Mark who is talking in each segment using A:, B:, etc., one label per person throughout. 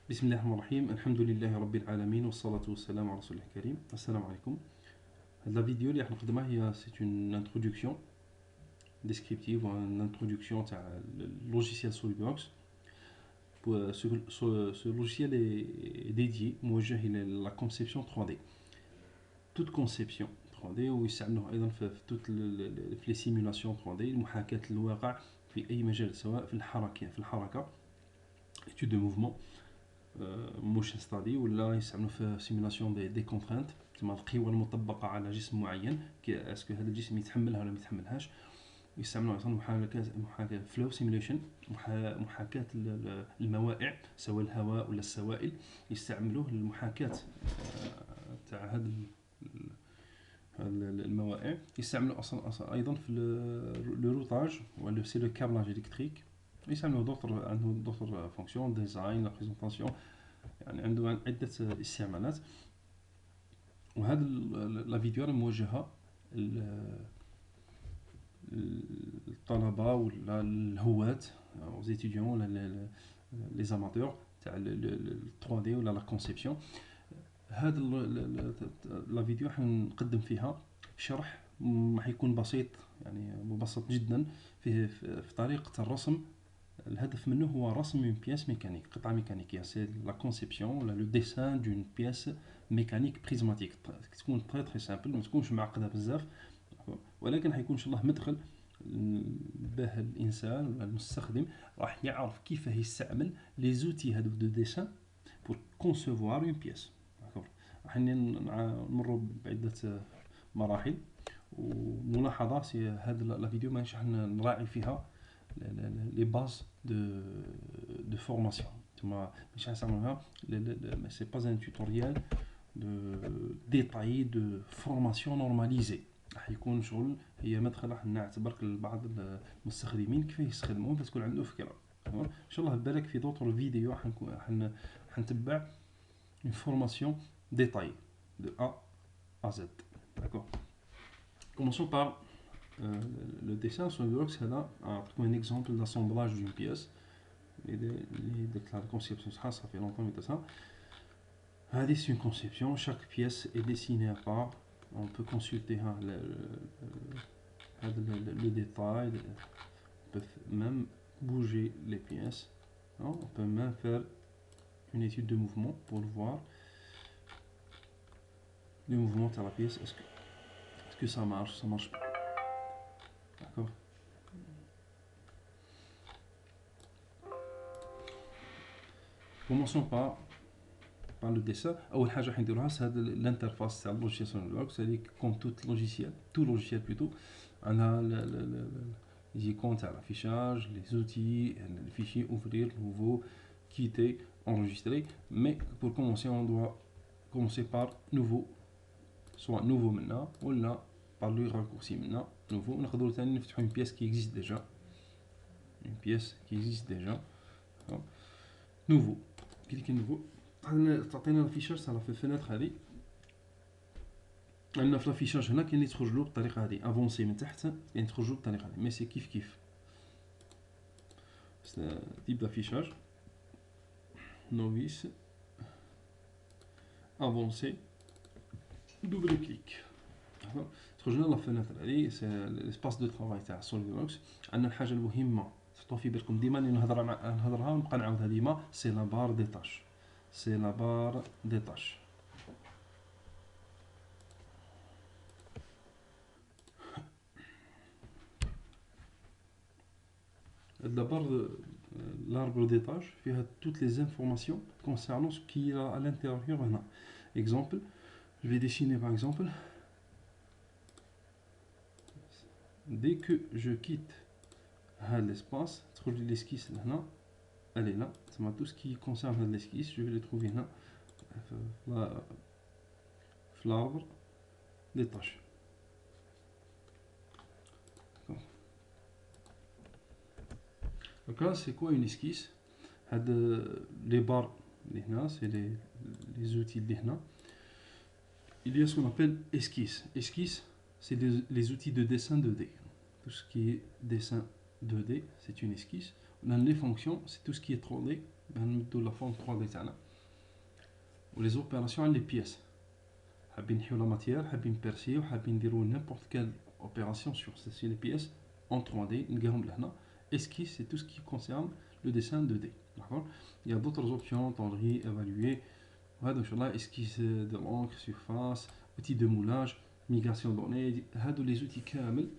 A: بسم الله الرحمن الرحيم الحمد لله رب العالمين والصلاة والسلام على رسول الله الكريم السلام عليكم. La vidéo اللي راح نقدمها هي c'est une introduction descriptive ou une introduction تاع le logiciel SolidWorks. Ce logiciel est dédié موجه إلى la conception 3D. Toute conception 3D ويستعملوه أيضا في les simulations 3D محاكاة الواقع في أي مجال سواء في الحركة étude de mouvement موشن ستادي ولا يستعملوا في سيمولاسيون دي كونترانت تسمى القوى المطبقه على جسم معين اسكو هذا الجسم يتحملها ولا ما يتحملهاش. يستعملوا ايضا محاكاه فلو سيموليشن محاكاه الموائع سواء الهواء ولا السوائل يستعملوه للمحاكاه تاع هذا الموائع. يستعملوا اصلا ايضا في لو روتاج ولا سي لو كابلاج الكتريك. يستعملوا دوطر فونكسيون ديزاين لا بريزونطاسيون يعني عنده عدة استعمالات. وهذا لا فيديو راه موجهة للطلبة ولا الهواة أو زيتيديون ولا لي زاماتور تاع 3 دي ولا لا كونسيبسيون. هذا لا فيديو حنقدم فيها شرح راح يكون بسيط يعني مبسط جدا في طريقة الرسم. الهدف منه هو رسم une pièce mécanique قطعة ميكانيكية. c'est la conception ولا le dessin d'une pièce mécanique prismatique. تكون très simple ما تكونش معقدة بزاف ولكن حيكون ان شاء الله مدخل باه الانسان ولا المستخدم راح يعرف كيف يستعمل لي زوتي هادو دو ديسان pour concevoir une pièce. راح نمروا بعدة مراحل وملاحظة في هذا لا فيديو مانيش راح نراعي فيها les bases de formation. C'est pas un tutoriel détaillé de formation normalisée. راح يكون شغل هي مدخل راح نعتبرك لبعض المستخدمين كيف يستخدموه بس تكون عنده فكرة. ان شاء الله بالك في d'autres فيديو حنتبع une formation détaillée de A à Z. D'accord. Commençons par le dessin SolidWorks. هذا أعطيكم un exemple d'assemblage d'une pièce. La conception ça fait longtemps mais ça. هذه c'est une conception. Chaque pièce est dessinée à part. On peut consulter le détail. On peut même bouger les pièces. On peut même faire une étude de mouvement pour voir le mouvement de la pièce. Est-ce que ça marche pas. D'accord. Commençons par le dessin. أول حاجة حنديروها c'est l'interface تاع logiciel SolidWorks. هذيك comme tout logiciel plutôt. On a les icônes تاع l'affichage, les outils, les fichiers ouvrir, nouveau, quitter, enregistrer. Mais pour commencer on doit commencer par nouveau. soit nouveau منا ولا par le raccourci منا nouveau. ونقدروا ثاني نفتحوا une pièce qui existe déjà. Une pièce qui existe déjà. nouveau. كليكي nouveau تعطينا الافيشاج تاع في الفناتر هذه. عندنا في الافيشاج هنا كاين اللي تخرج له بالطريقه هذه افونسي من تحت كاين تخرج له بالطريقه هذه مي سي كيف تيب d'affichage novice افونسي دوبل كليك تخرج لنا لا فناتر هذه سي ليسباس دو طرافاي تاع سوليدوركس. عندنا الحاجه المهمه تحطوا في بالكم ديما اللي نهضرها ونبقى نعاودها ديما سي لا بار دي تاش. سي لا بار دي تاش. La barre de l'arbre des tâches فيها toutes les informations concernant ce qui est à l'intérieur هنا. Exemple, je vais dessiner par exemple dès que je quitte l'espace تخرج لي l'esquisse هنا elle est là. C'est tout ce qui concerne l'esquisse je vais le trouver هنا في l'arbre des tâches. Donc là, c'est quoi une esquisse? Les barres, c'est les outils de là. Il y a ce qu'on appelle esquisse. Esquisse, c'est les outils de dessin 2D. Tout ce qui est dessin 2D, c'est une esquisse. Dans les fonctions, c'est tout ce qui est 3D. نمدو لا فورم 3 دي تاعنا و لي زوبيراسيون على لي بيس حابين نحيو لا ماتيير حابين نبيرسيو حابين نديرو نيمبورط كال اوبيراسيون سور سي لي بيس en 3D نلقاهم لهنا esquisse c'est tout ce qui concerne le dessin 2D d'accord il y a d'autres options tendrie évaluer هذا ان شاء الله esquisse de l'encre surface outils de moulage migration de données هادو لي زوتي كامل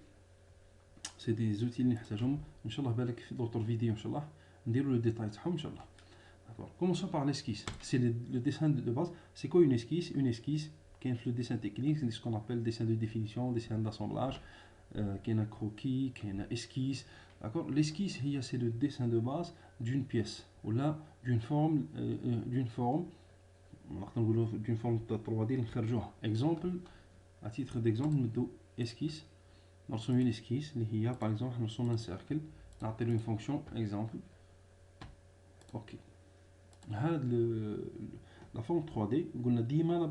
A: سي دي زوتي اللي نحتاجهم ان شاء الله بالك في دوطر فيديو ان شاء الله نديرو لو ديتاي تاعهم ان شاء الله d'accord commençons par l'esquisse c'est le dessin de base c'est quoi une esquisse كاين في le dessin technique c'est ce qu'on appelle dessin de définition dessin d'assemblage كاين croquis كاين esquisse d'accord l'esquisse هي c'est le dessin de base d'une pièce ou là d'une forme نقدر نقولوا d'une forme 3D نخرجوها exemple à titre d'exemple نبدو esquisse نرسم une esquisse اللي هي par exemple نرسم un cercle نعطي له une fonction exemple ok هاد la forme 3D قلنا ديما la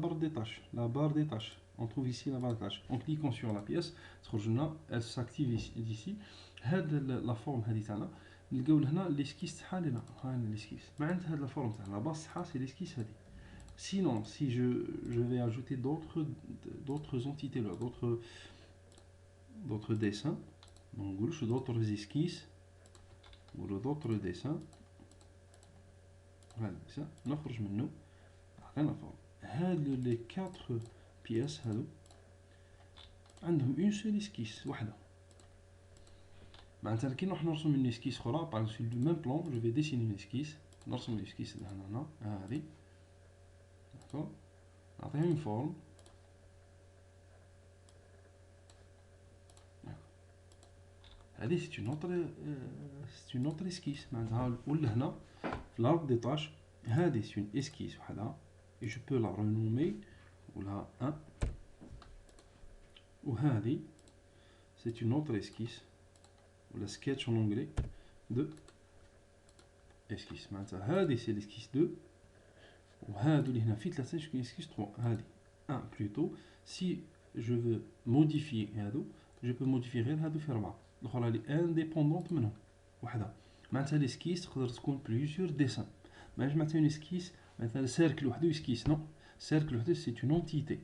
A: barre des tâches on trouve ici la barre des tâches en cliquant sur la pièce تخرج لنا elle s'active ici هاد la forme هذه تاعنا نلقاو لهنا l'esquisse تاعها لهنا ها l'esquisse معناتها هاد la forme تاعنا la base تاعها c'est l'esquisse هذه sinon si je vais ajouter d'autres entités là d'autres dessins donc d'autres esquisses ou d'autres dessins هذا الديسان نخرج منه عطينا فورم هادو لي 4 بياس هادو عندهم اون سول اسكيس وحده معناتها كي نروح نرسم اون اسكيس اخرى باغ سور لو ميم بلون جو في ديسيني اون اسكيس نرسم الاسكيس هنا هادي داكور نعطيها اون فورم هادي سي اون اوتر اسكيس معناتها ولا هنا في l'arbre des tâches هادي سي اون اسكيس وحدها et je peux la renommer ولا 1 وهذه c'est une autre esquisse ولا sketch en anglais de esquisse معناتها هذه c'est l'esquisse 2 وهادو اللي هنا في 3 شكون esquisse 3 هذه 1 plutôt si je veux modifier هادو je peux modifier غير هادو في 4 الاخرى اللي indépendante منهم وحدها معناتها l'esquisse تقدر تكون plusieurs dessins معناتها une esquisse مثلا سيركل وحده اسكيس نو سيركل وحده سي اون اونتيتي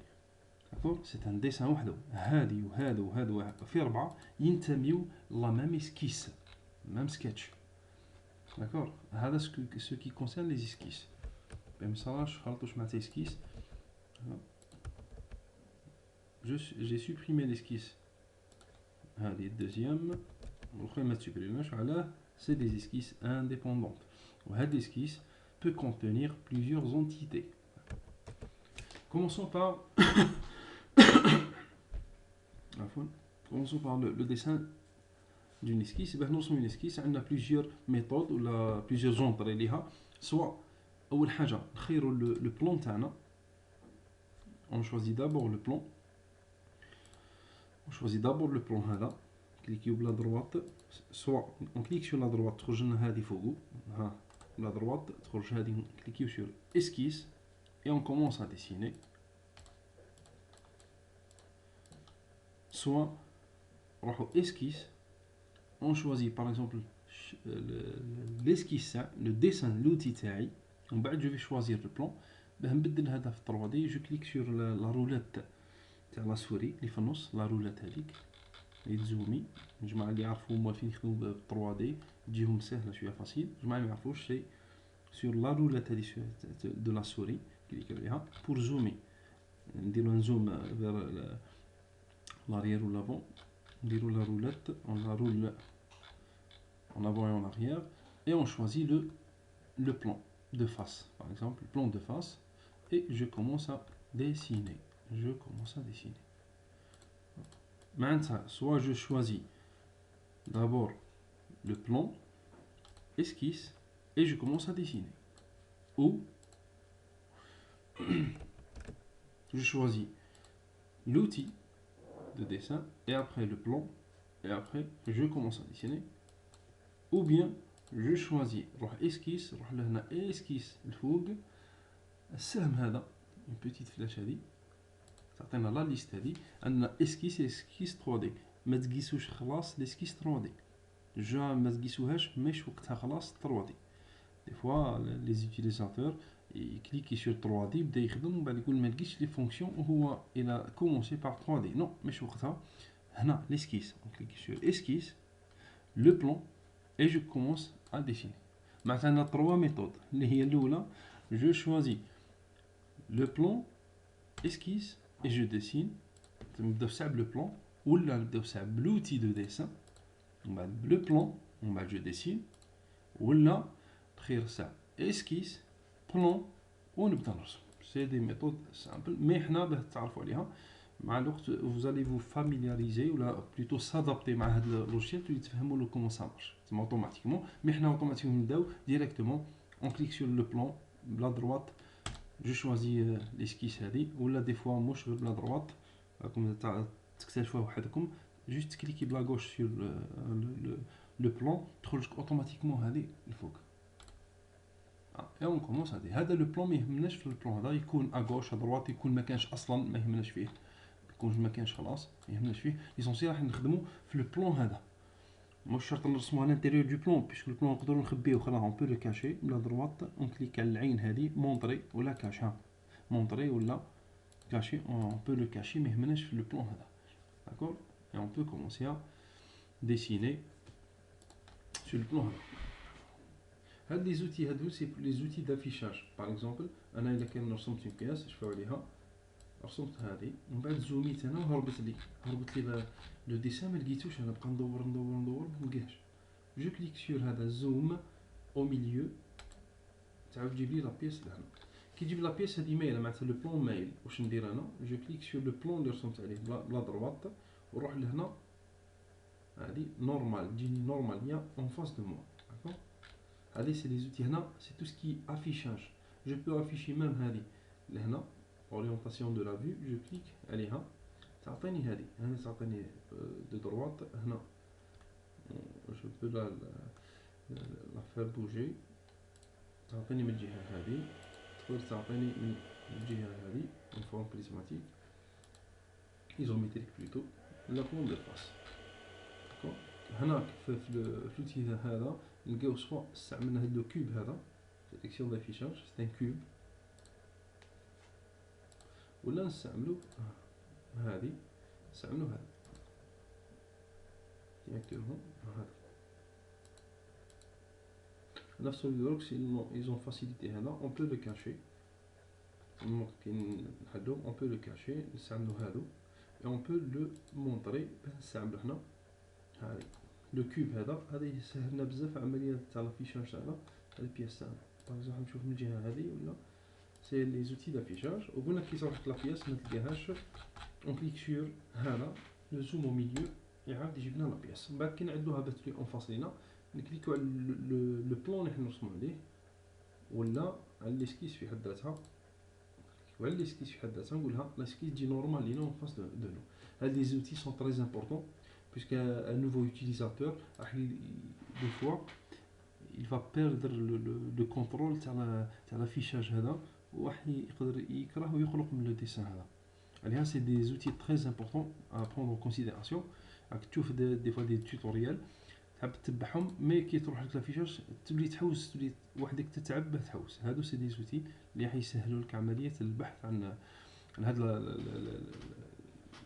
A: داكور سي ان ديسان وحده هادي وهذا وهذا في 4 ينتميو لا ميم اسكيس ميم سكتش داكور هذا سو كي كونسيرن لي اسكيس بمثال خلطوش مع اسكيس j'ai supprimé l'esquisse هذه الدوزيام والاخرى ما تسوبريماش علاه سي دي اسكيس انديبوندونت وهاد l'esquisse peut contenir plusieurs entités. Commençons par le dessin d'une esquisse. Ben, nous une esquisse, on a plusieurs méthodes ou plusieurs genres liha. Soit أول حاجة نخيروا le plan تاعنا. On choisit d'abord le plan. On choisit d'abord le plan هذا. Cliquez sur la droite. Soit on clique sur la droite, تخرج لنا هذه فوقو. ها. La droite, cliquez sur esquisse et on commence à dessiner. Soit esquisse, on choisit par exemple l'esquisse, le dessin, l'outil تاعي. On je vais choisir le plan. نبدل هذا في 3D. Je clique sur la roulette تاع la souris اللي في النص la roulette هذيك اللي تزومي. الجماعة اللي يعرفوا هما فين يخدموا ب 3D تجيهم سهلة شوية فاسيل. الجماعة اللي ما يعرفوش سي sur la roulette de la souris pour zoomer نديرو un zoom vers l'arrière ou l'avant نديرو la roulette on la roule en avant et en arrière et on choisit le plan de face par exemple le plan de face et je commence à dessiner maintenant soit je choisis d'abord le plan esquisse et je commence à dessiner. Ou je choisis l'outil de dessin et après le plan et après je commence à dessiner. Ou bien je choisis esquisse esquisse الفوق السهم هذا une petite flèche هذه تعطينا لا ليست هذه عندنا esquisse 3D ما تقيسوش خلاص l'esquisse 3D ما تقيسوهاش مش وقتها خلاص 3D Des fois, les utilisateurs ils cliquent sur 3D, يبدا يخدم ومن بعد يقول ما لقيتش لي فونكسيون وهو il a commencé par 3D. Non, مش وقتها. هنا l'esquisse. On clique sur esquisse, le plan et je commence à dessiner. Maintenant, on a trois méthodes. اللي هي الأولى, je choisis le plan, esquisse et je dessine. نبدا بصعب le plan ولا نبدا بصعب l'outil de dessin. ومن بعد le plan ومن بعد je dessine ولا خير صعب esquisse plan ونبدا نرسم. C'est des méthodes simples mais حنا باه تعرفوا عليها مع الوقت vous allez vous familiariser ولا plutôt s'adapter مع هذا اللوجيسيال تولي تفهموا له كومون سا مارش تما اوتوماتيكمون. مي حنا اوتوماتيكمون نبداو ديريكتومون اون كليك سور لو بلان بلا دروات جو شوازي ليسكيس هذه ولا دي فوا موش غير بلا دروات راكم تكتشفوها وحدكم جوست كليكي بلا غوش سور لو بلان تخرج اوتوماتيكمون هذه الفوق. اي اون كومونس هذا لو بلان ما يهمناش في البلان هذا يكون اغوش دروات يكون ما كانش اصلا ما يهمناش فيه يكون ما كانش خلاص ما يهمناش فيه ليسونسيال راح نخدموا في لو بلان هذا مش شرط نرسموا على الانتيريور دو بلان بيسكو لو بلان نقدروا نخبيوه خلاص اون بو لو كاشي بلا دروات اون كليك على العين هذه مونطري ولا كاش ها مونطري ولا كاشي اون بو لو كاشي ما يهمناش في لو بلان هذا داكور اي اون بو كومونسي ا ديسيني سو لو بلان هذا. هاد لي زوتي هادو سي لي زوتي دافيشاج باغ اكزومبل انا الا كان رسمت اون بياس شوفوا عليها رسمت هذه ومن بعد زوميت انا وهربت لي لو ديسان ما لقيتوش انا بقى ندور ما نلقاهش جو كليك سور هذا زوم او ميليو تعاود تجيب لي لا بيس لهنا كي تجيب لا بيس هذه مايله معناتها لو بلون مايل واش ندير انا جو كليك سور لو بلون اللي رسمت عليه بلا دروات ونروح لهنا هذه نورمال تجيني نورمال هي اون فاس دو موا داكور. هذه سي لي زوتي هنا سي تو سكي افيشاج جو بو افيشي ميم هذه لهنا اورينتاسيون دو لا فيو جو كليك عليها تعطيني هذه هنا تعطيني دو دروات هنا جو بو لا فير بوجي تعطيني من الجهه هذه تقدر تعطيني من الجهه هذه اون فورم بريزماتيك ايزوميتريك بلوتو لا بلون دو فاس داكور. هنا في لوتي هذا نلقاو سوا استعملنا هذا لو كوب هذا سيليكسيون دافيشاج سي ان كوب ولا نستعملو هذه نستعملو هذا ديريكتومون هذا نفس الوقت ils ont facilité هذا on peut le cacher ممكن نحلو on peut le cacher نستعملو هادو et on peut le montrer باه نستعملو حنا هذه لو كوب هذا يسهلنا بزاف عملية تاع لافيشاج تاعنا هاد البياس تاعنا باغ اكزومبل نشوف من الجهة هذه ولا سي لي زوتي دافيشاج وقلنا كي صرفت لا بياس ما تلقاهاش اون كليك سور هذا لو زوم او ميليو يعاود يجيب لنا لا بياس من بعد كي نعدلوها بات لي اون فاس لينا نكليكو على لو بلون اللي حنا نرسمو عليه ولا على ليسكيس في حد ذاتها وعلى ليسكيس في حد ذاتها نقولها لاسكيس تجي نورمال لينا اون فاس دو نو. هاد لي زوتي سون تري امبورطون puisque un nouveau utilisateur des fois il va perdre le contrôle تاع l'affichage هذا وراح يقدر يكره ويخلق من لو ديسان هذا. عليها سي دي زوتي تري امبورطون ا بروندر en considération. راك تشوف دي فوا دي توتوريال تحب تتبعهم مي كي تروح لك لافيشاج تولي تحوس تولي وحدك تتعب باه تحوس. هادو سي دي زوتي اللي راح يسهلوا لك عمليه البحث عن هاد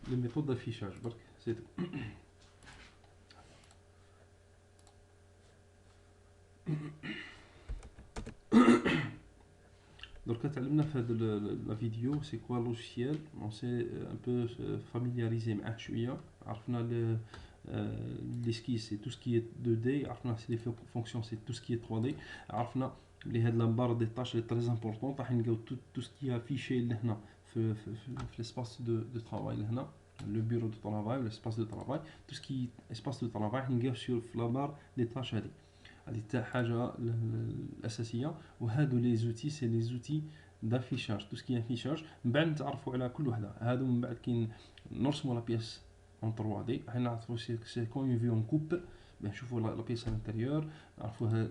A: لي ميثود دافيشاج برك سي دركا تعلمنا في هاد لا فيديو سي كوا لوجيسيال اون سي ان بو فاميلياريزي معاه شويه عرفنا ليسكيس سي تو سكي 2 دي عرفنا سي لي فونكسيون سي تو سكي 3 دي عرفنا بلي هاد لامبار دي طاش لي تري امبورطون راح نلقاو تو سكي افيشي لهنا في ليسباس دو ترافاي لهنا لو بيرو دو ترافاي ولا اسباس دو ترافاي تو سكي اسباس دو ترافاي راح نلقاو في لامبار دي طاش هادي هذه تاع حاجه الاساسيه. وهادو لي زوتي سي لي زوتي دافيشاج تو سكي افيشاج من بعد نتعرفوا على كل وحده. هادو من بعد كي نرسموا لا بياس اون 3 دي راح نعرفوا سي كون اون فيو اون كوب باه نشوفوا لا بياس الانتيريور نعرفوا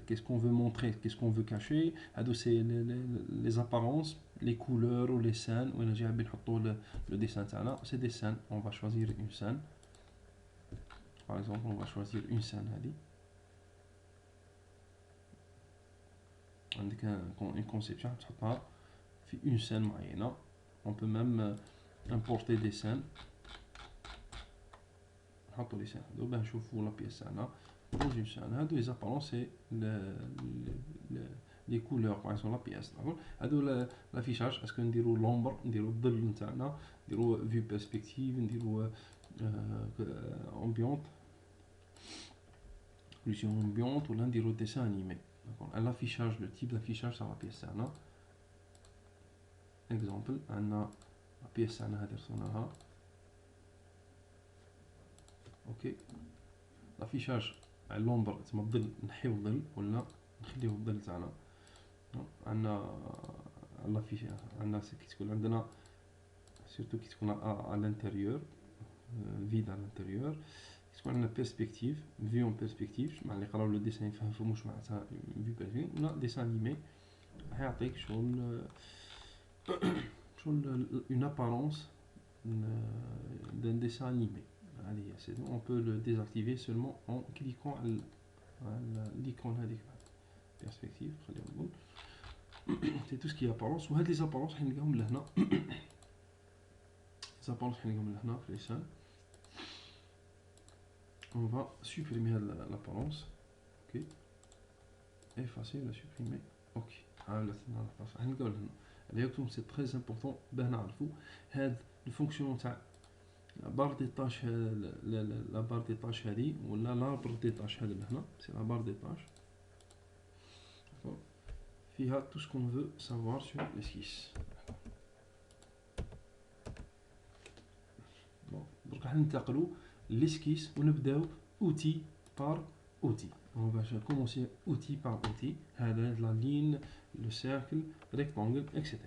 A: كيسكون فو مونطري كيسكون فو كاشي. هادو سي لي زابارونس لي كولور و لي سان وين جا حابين نحطوا لو ديسان تاعنا سي دي سان اون فا شوازير اون سان باغ اكزومبل اون فا شوازير اون سان هذه عندك une conception تحطها في une scène معينة. On peut même importer des scènes. نحطو لي scènes هادو باه نشوفو لا بيس تاعنا dans une scène. هادو les apparences c'est les couleurs par exemple la pièce. هادو l'affichage. est-ce que نديرو l'ombre, نديرو الظل نتاعنا, نديرو vue perspective, نديرو ambiante, illusion ambiante, ولا نديرو dessin animé. l'affichage, le type d'affichage تاع la pièce تاعنا. exemple عندنا la pièce تاعنا هادي رسمناها. اوكي l'affichage على اللومبر تسمى الظل, نحيو الظل ولا نخليو الظل تاعنا. عندنا لافيش عندنا كي تكون عندنا سورتو كي تكون على الانتيريور فيد على الانتيريور, كي تكون عندنا بيرسبكتيف في اون بيرسبكتيف مع اللي قراو لو ديسان يفهموا واش معناتها في بيرسبكتيف ولا ديسان انيمي. حيعطيك شغل اون ابارونس d'un dessin animé. Allez, c'est bon, on peut le désactiver seulement en cliquant على l'icône هذيك perspective. خلينا نقول c'est tout ce qui est apparence. وهاد les apparences حنلقاهم لهنا. les apparences حنلقاهم لهنا في الإنسان. on va supprimer l'apparence. ok, effacer, la supprimer. ok, حنلقاو لهنا. اليوم c'est très important باه نعرفوا هاد الفونكسيون تاع la barre des tâches, la barre des tâches هذه ولا l'arbre des tâches هذا لهنا. c'est la barre des tâches. فيها tout ce qu'on veut savoir sur l'esquisse. bon درك راح ننتقلوا l'esquisse ونبداو outil par outil. on va commencer outil par outil. هذا la ligne, le cercle, rectangle, etc.